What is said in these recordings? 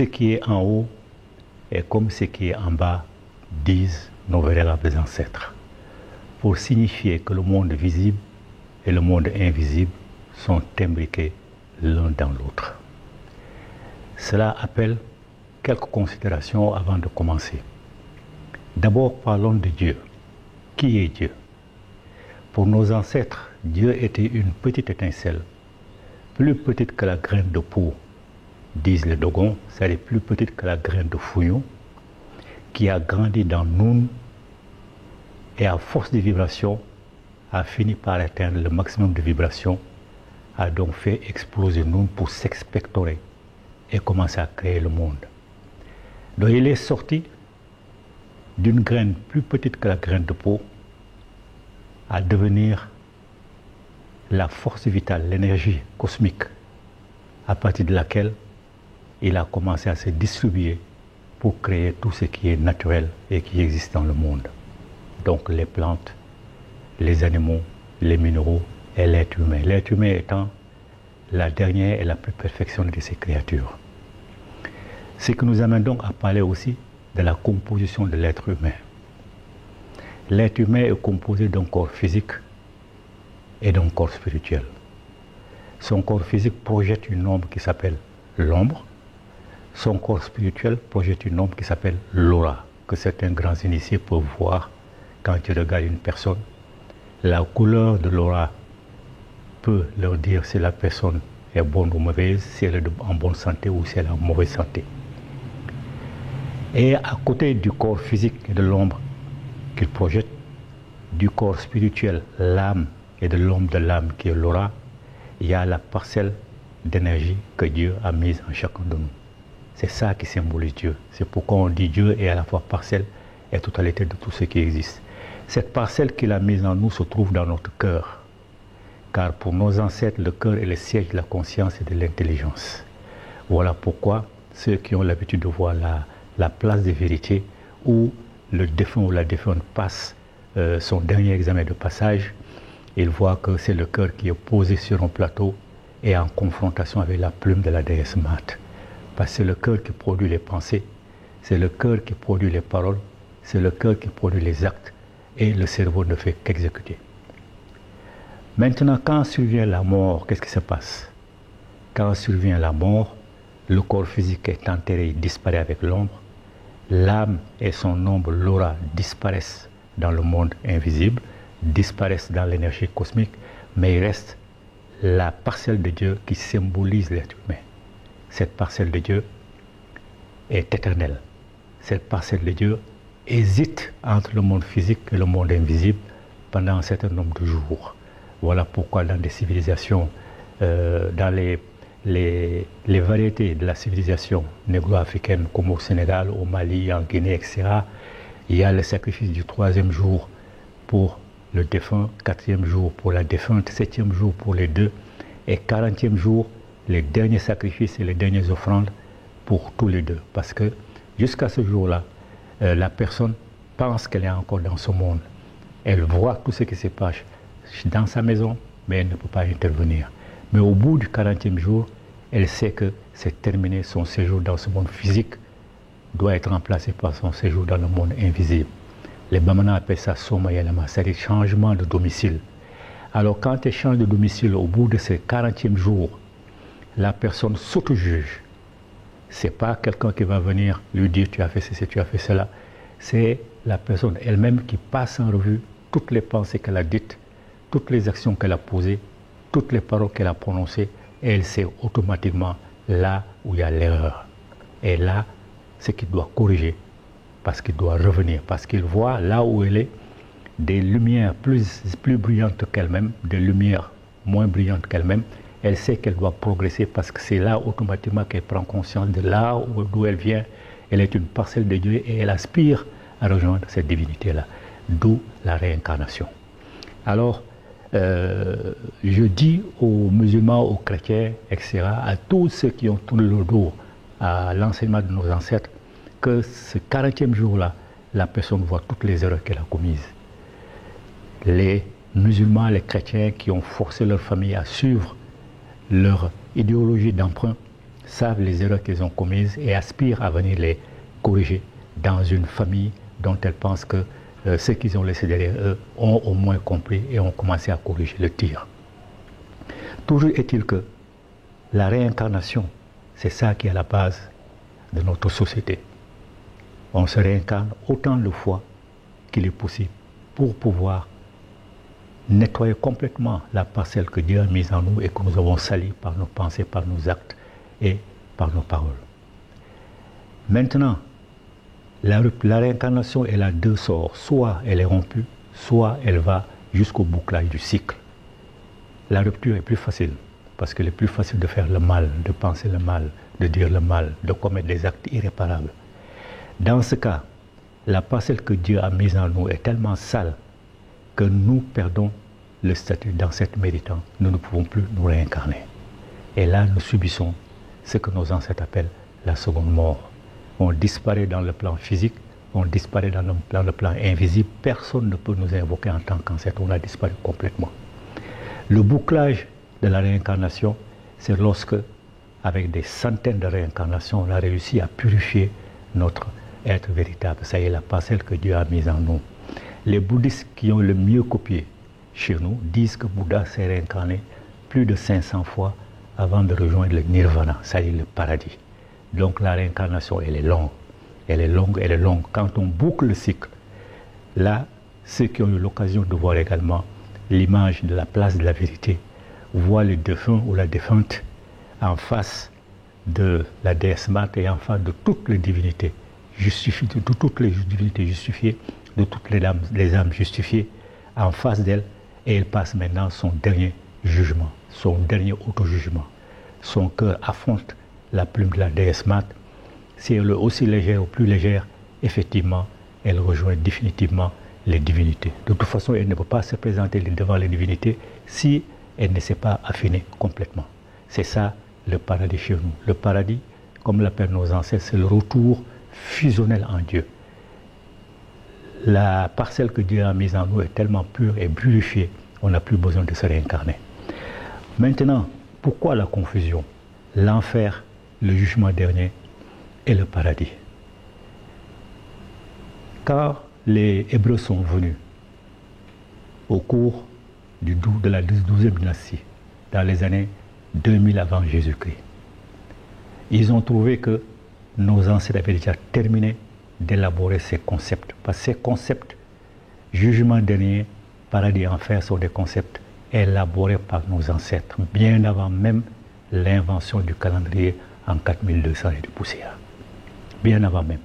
ce qui est en haut est comme ce qui est en bas, disent nos vénérables ancêtres, pour signifier que le monde visible et le monde invisible sont imbriqués l'un dans l'autre. Cela appelle quelques considérations avant de commencer. D'abord, parlons de Dieu. Qui est Dieu? Pour nos ancêtres, Dieu était une petite étincelle, plus petite que la graine de peau, disent les Dogons, c'est-à-dire plus petite que la graine de fouillon, qui a grandi dans nous et à force de vibration a fini par atteindre le maximum de vibration, a donc fait exploser nous pour s'expectorer et commencer à créer le monde. Donc il est sorti d'une graine plus petite que la graine de peau à devenir la force vitale, l'énergie cosmique, à partir de laquelle il a commencé à se distribuer pour créer tout ce qui est naturel et qui existe dans le monde. Donc les plantes, les animaux, les minéraux et l'être humain. L'être humain étant la dernière et la plus perfectionnée de ces créatures. Ce qui nous amène donc à parler aussi de la composition de l'être humain. L'être humain est composé d'un corps physique et d'un corps spirituel. Son corps physique projette une ombre qui s'appelle l'ombre. Son corps spirituel projette une ombre qui s'appelle l'aura, que certains grands initiés peuvent voir quand ils regardent une personne. La couleur de l'aura peut leur dire si la personne est bonne ou mauvaise, si elle est en bonne santé ou si elle est en mauvaise santé. Et à côté du corps physique et de l'ombre qu'il projette, du corps spirituel, l'âme et de l'ombre de l'âme qui est l'aura, il y a la parcelle d'énergie que Dieu a mise en chacun de nous. C'est ça qui symbolise Dieu. C'est pourquoi on dit Dieu est à la fois parcelle et totalité de tout ce qui existe. Cette parcelle qu'il a mise en nous se trouve dans notre cœur. Car pour nos ancêtres, le cœur est le siège de la conscience et de l'intelligence. Voilà pourquoi ceux qui ont l'habitude de voir la place de vérité où le défunt ou la défunte passe son dernier examen de passage, il voit que c'est le cœur qui est posé sur un plateau et en confrontation avec la plume de la déesse Mate. Parce que c'est le cœur qui produit les pensées, c'est le cœur qui produit les paroles, c'est le cœur qui produit les actes et le cerveau ne fait qu'exécuter. Maintenant, quand survient la mort, qu'est-ce qui se passe? Quand survient la mort, le corps physique est enterré, il disparaît avec l'ombre, l'âme et son ombre, l'aura, disparaissent dans le monde invisible, disparaissent dans l'énergie cosmique, mais il reste la parcelle de Dieu qui symbolise l'être humain. Cette parcelle de Dieu est éternelle. Cette parcelle de Dieu hésite entre le monde physique et le monde invisible pendant un certain nombre de jours. Voilà pourquoi dans des civilisations, dans les variétés de la civilisation négro-africaine comme au Sénégal, au Mali, en Guinée, etc., il y a le sacrifice du 3e jour pour le défunt, 4e jour pour la défunte, 7e jour pour les deux, et 40e jour, les derniers sacrifices et les dernières offrandes pour tous les deux. Parce que jusqu'à ce jour-là, la personne pense qu'elle est encore dans ce monde. Elle voit tout ce qui se passe dans sa maison, mais elle ne peut pas intervenir. Mais au bout du 40e jour, elle sait que c'est terminé, son séjour dans ce monde physique doit être remplacé par son séjour dans le monde invisible. Les Bamana appellent ça Somayalama, c'est-à-dire changement de domicile. Alors quand elle change de domicile au bout de ce 40e jour, la personne s'auto-juge. Ce n'est pas quelqu'un qui va venir lui dire tu as fait ceci, tu as fait cela. C'est la personne elle-même qui passe en revue toutes les pensées qu'elle a dites, toutes les actions qu'elle a posées, toutes les paroles qu'elle a prononcées, et elle sait automatiquement là où il y a l'erreur. Et là, ce qu'il doit corriger, parce qu'il doit revenir, parce qu'il voit là où elle est des lumières plus brillantes qu'elle-même, des lumières moins brillantes qu'elle-même. Elle sait qu'elle doit progresser parce que c'est là automatiquement qu'elle prend conscience de là d'où elle vient. Elle est une parcelle de Dieu et elle aspire à rejoindre cette divinité-là, d'où la réincarnation. Alors, je dis aux musulmans, aux chrétiens, etc., à tous ceux qui ont tourné le dos à l'enseignement de nos ancêtres, que ce 40e jour-là, la personne voit toutes les erreurs qu'elle a commises. Les musulmans, les chrétiens qui ont forcé leur famille à suivre leur idéologie d'emprunt, savent les erreurs qu'ils ont commises et aspirent à venir les corriger dans une famille dont elles pensent que ceux qu'ils ont laissés derrière eux ont au moins compris et ont commencé à corriger le tir. Toujours est-il que la réincarnation, c'est ça qui est à la base de notre société. On se réincarne autant de fois qu'il est possible pour pouvoir nettoyer complètement la parcelle que Dieu a mise en nous et que nous avons salie par nos pensées, par nos actes et par nos paroles. Maintenant, la réincarnation, elle a deux sorts. Soit elle est rompue, soit elle va jusqu'au bouclage du cycle. La rupture est plus facile, parce qu'il est plus facile de faire le mal, de penser le mal, de dire le mal, de commettre des actes irréparables. Dans ce cas, la parcelle que Dieu a mise en nous est tellement sale que nous perdons le statut d'ancêtre méritant. Nous ne pouvons plus nous réincarner. Et là, nous subissons ce que nos ancêtres appellent la seconde mort. On disparaît dans le plan physique, on disparaît dans le plan invisible. Personne ne peut nous invoquer en tant qu'ancêtre. On a disparu complètement. Le bouclage de la réincarnation, c'est lorsque, avec des centaines de réincarnations, on a réussi à purifier notre être véritable. Ça y est, la parcelle que Dieu a mise en nous. Les bouddhistes qui ont le mieux copié chez nous disent que Bouddha s'est réincarné plus de 500 fois avant de rejoindre le nirvana, ça y est, le paradis. Donc la réincarnation, elle est longue. Elle est longue, elle est longue. Quand on boucle le cycle, là, ceux qui ont eu l'occasion de voir également l'image de la place de la vérité voient le défunt ou la défunte en face de la déesse Mate et en face de toutes les divinités justifiées, de toutes les divinités justifiées, de toutes les âmes justifiées en face d'elle, et elle passe maintenant son dernier jugement, son dernier auto-jugement. Son cœur affronte la plume de la déesse Mate. Si elle est aussi légère ou plus légère, effectivement, elle rejoint définitivement les divinités. De toute façon, elle ne peut pas se présenter devant les divinités si elle ne s'est pas affinée complètement. C'est ça le paradis chez nous. Le paradis, comme l'appellent nos ancêtres, c'est le retour fusionnel en Dieu. La parcelle que Dieu a mise en nous est tellement pure et purifiée, on n'a plus besoin de se réincarner. Maintenant, pourquoi la confusion? L'enfer, le jugement dernier et le paradis. Car les Hébreux sont venus au cours de la 12e dynastie, dans les années 2000 avant Jésus-Christ. Ils ont trouvé que nos ancêtres avaient déjà terminé d'élaborer ces concepts. Parce que ces concepts, jugement dernier, paradis, enfer, sont des concepts élaborés par nos ancêtres, bien avant même l'invention du calendrier en 4200 et de poussière. Bien avant même.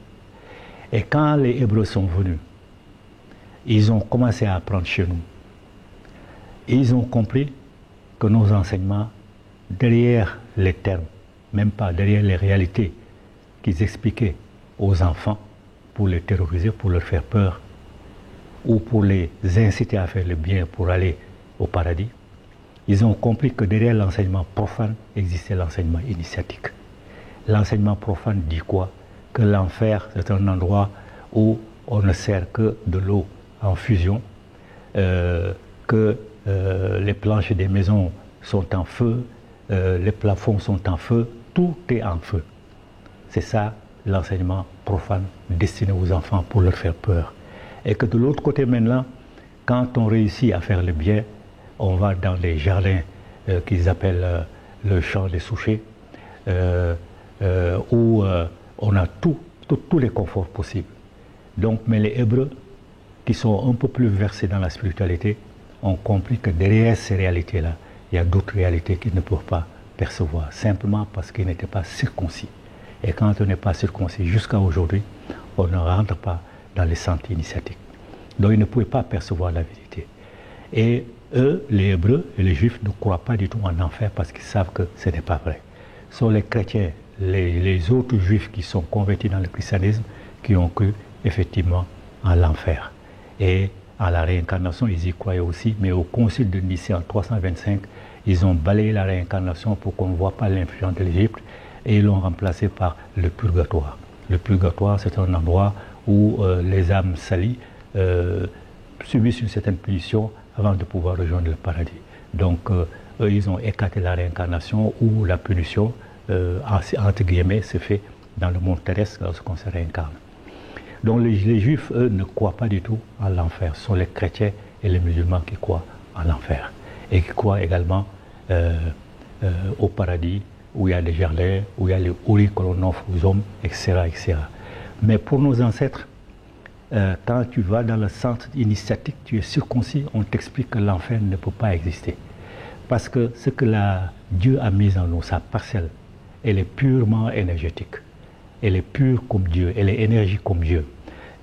Et quand les Hébreux sont venus, ils ont commencé à apprendre chez nous. Ils ont compris que nos enseignements, derrière les termes, même pas derrière les réalités qu'ils expliquaient aux enfants pour les terroriser, pour leur faire peur, ou pour les inciter à faire le bien pour aller au paradis, ils ont compris que derrière l'enseignement profane existait l'enseignement initiatique. L'enseignement profane dit quoi? Que l'enfer, c'est un endroit où on ne sert que de l'eau en fusion, que les planches des maisons sont en feu, les plafonds sont en feu, tout est en feu. C'est ça l'enseignement profane destiné aux enfants pour leur faire peur. Et que de l'autre côté maintenant, quand on réussit à faire le bien, on va dans les jardins qu'ils appellent le champ des souchets, où on a tous les conforts possibles. Donc, mais les Hébreux, qui sont un peu plus versés dans la spiritualité, ont compris que derrière ces réalités-là, il y a d'autres réalités qu'ils ne peuvent pas percevoir, simplement parce qu'ils n'étaient pas circoncis. Et quand on n'est pas circoncis, jusqu'à aujourd'hui, on ne rentre pas dans les centres initiatiques. Donc ils ne pouvaient pas percevoir la vérité. Et eux, les Hébreux et les Juifs, ne croient pas du tout en enfer parce qu'ils savent que ce n'est pas vrai. Ce sont les chrétiens, les autres Juifs qui sont convertis dans le christianisme, qui ont cru effectivement en l'enfer. Et à la réincarnation, ils y croyaient aussi, mais au concile de Nicée en 325, ils ont balayé la réincarnation pour qu'on ne voit pas l'influence de l'Égypte et ils l'ont remplacé par le purgatoire. Le purgatoire, c'est un endroit où les âmes salies subissent une certaine punition avant de pouvoir rejoindre le paradis. Donc, eux, ils ont écarté la réincarnation ou la punition entre guillemets, se fait dans le monde terrestre lorsqu'on se réincarne. Donc les Juifs, eux, ne croient pas du tout en l'enfer. Ce sont les chrétiens et les musulmans qui croient en l'enfer. Et qui croient également au paradis, où il y a des jardins, où il y a les houris que l'on offre aux hommes, etc., etc. Mais pour nos ancêtres, quand tu vas dans le centre initiatique, tu es circoncis, on t'explique que l'enfer ne peut pas exister. Parce que ce que Dieu a mis en nous, sa parcelle, elle est purement énergétique. Elle est pure comme Dieu, elle est énergie comme Dieu.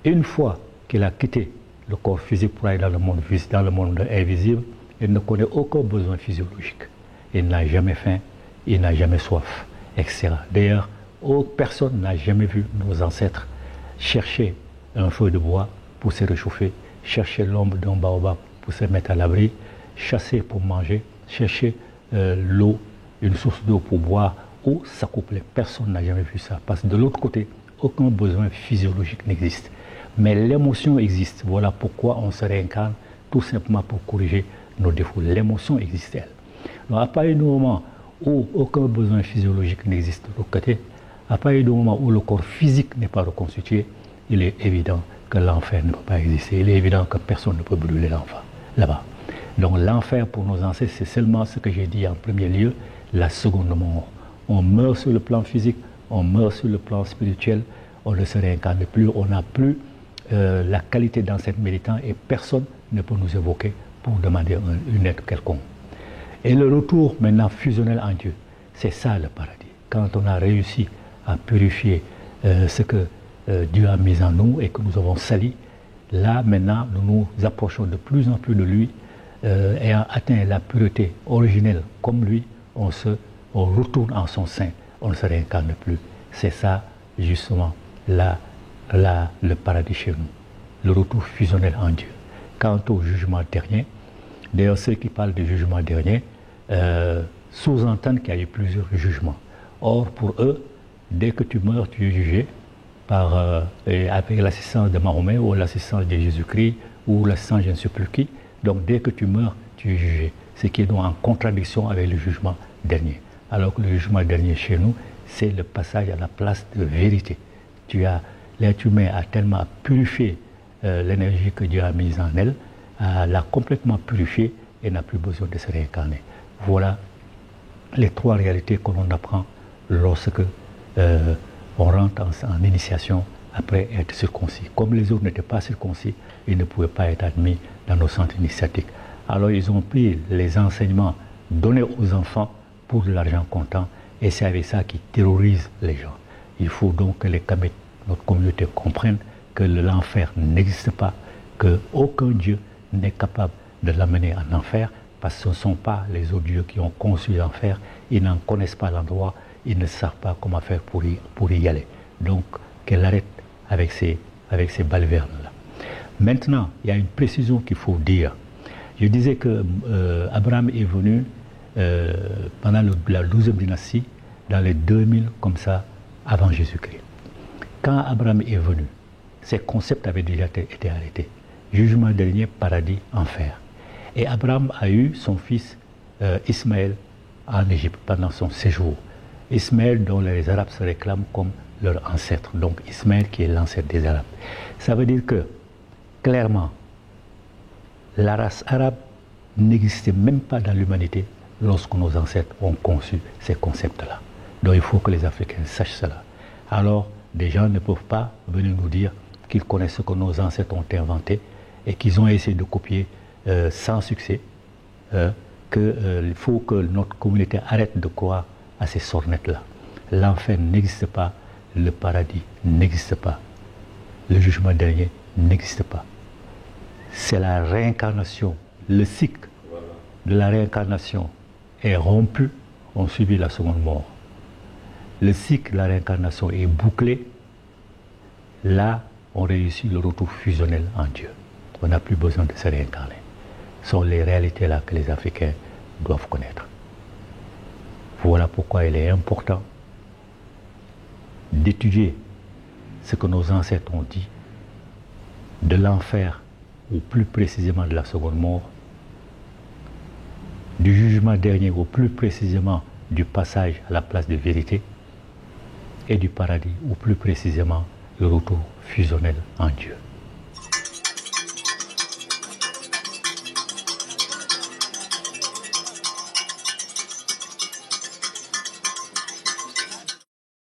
Et une fois qu'il a quitté le corps physique pour aller dans le monde invisible, il ne connaît aucun besoin physiologique. Il n'a jamais faim, il n'a jamais soif, etc. D'ailleurs, personne n'a jamais vu nos ancêtres chercher un feu de bois pour se réchauffer, chercher l'ombre d'un baobab pour se mettre à l'abri, chasser pour manger, chercher l'eau, une source d'eau pour boire ou s'accoupler. Personne n'a jamais vu ça. Parce que de l'autre côté, aucun besoin physiologique n'existe. Mais l'émotion existe. Voilà pourquoi on se réincarne, tout simplement pour corriger nos défauts. L'émotion existe, elle. Donc, à partir du moment où aucun besoin physiologique n'existe de l'autre côté, à partir du moment où le corps physique n'est pas reconstitué, il est évident que l'enfer ne peut pas exister. Il est évident que personne ne peut brûler l'enfer là-bas. Donc l'enfer pour nos ancêtres, c'est seulement ce que j'ai dit en premier lieu, la seconde mort. On meurt sur le plan physique, on meurt sur le plan spirituel, on ne se réincarne plus, on n'a plus la qualité d'ancêtre méritant et personne ne peut nous évoquer pour demander une aide quelconque. Et le retour maintenant fusionnel en Dieu, c'est ça le paradis. Quand on a réussi à purifier ce que Dieu a mis en nous et que nous avons sali, là maintenant nous nous approchons de plus en plus de lui, ayant atteint la pureté originelle comme lui, on retourne en son sein, on ne se réincarne plus. C'est ça justement le paradis chez nous, le retour fusionnel en Dieu. Quant au jugement dernier, d'ailleurs ceux qui parlent du jugement dernier sous-entendent qu'il y a eu plusieurs jugements. Or pour eux, dès que tu meurs, tu es jugé avec l'assistance de Mahomet ou l'assistance de Jésus-Christ ou l'assistance de je ne sais plus qui. Donc dès que tu meurs, tu es jugé. Ce qui est donc en contradiction avec le jugement dernier. Alors que le jugement dernier chez nous, c'est le passage à la place de vérité. L'être humain a tellement purifié l'énergie que Dieu a mise en elle, l'a complètement purifiée et n'a plus besoin de se réincarner. Voilà les trois réalités que l'on apprend lorsque on rentre en initiation après être circoncis. Comme les autres n'étaient pas circoncis, ils ne pouvaient pas être admis dans nos centres initiatiques. Alors ils ont pris les enseignements donnés aux enfants pour de l'argent comptant et c'est avec ça qu'ils terrorisent les gens. Il faut donc que notre communauté comprenne que l'enfer n'existe pas, qu'aucun Dieu n'est capable de l'amener en enfer parce que ce ne sont pas les autres dieux qui ont conçu l'enfer, ils n'en connaissent pas l'endroit, ils ne savent pas comment faire pour y aller. Donc qu'elle arrête avec ces balivernes-là. Maintenant, il y a une précision qu'il faut dire. Je disais que Abraham est venu pendant la 12e dynastie, dans les 2000 comme ça, avant Jésus-Christ. Quand Abraham est venu, ces concepts avaient déjà été arrêtés. Jugement dernier, paradis, enfer. Et Abraham a eu son fils Ismaël en Égypte pendant son séjour. Ismaël dont les Arabes se réclament comme leur ancêtre. Donc Ismaël qui est l'ancêtre des Arabes. Ça veut dire que, clairement, la race arabe n'existait même pas dans l'humanité lorsque nos ancêtres ont conçu ces concepts-là. Donc il faut que les Africains sachent cela. Alors, des gens ne peuvent pas venir nous dire qu'ils connaissent ce que nos ancêtres ont inventé et qu'ils ont essayé de copier sans succès. Il faut que notre communauté arrête de croire à ces sornettes-là. L'enfer n'existe pas, le paradis n'existe pas, le jugement dernier n'existe pas. C'est la réincarnation, le cycle de la réincarnation est rompu, on subit la seconde mort. Le cycle de la réincarnation est bouclé, là on réussit le retour fusionnel en Dieu. On n'a plus besoin de se réincarner. Ce sont les réalités là que les Africains doivent connaître. Voilà pourquoi il est important d'étudier ce que nos ancêtres ont dit de l'enfer, ou plus précisément de la seconde mort, du jugement dernier, ou plus précisément du passage à la place de vérité et du paradis, ou plus précisément le retour fusionnel en Dieu.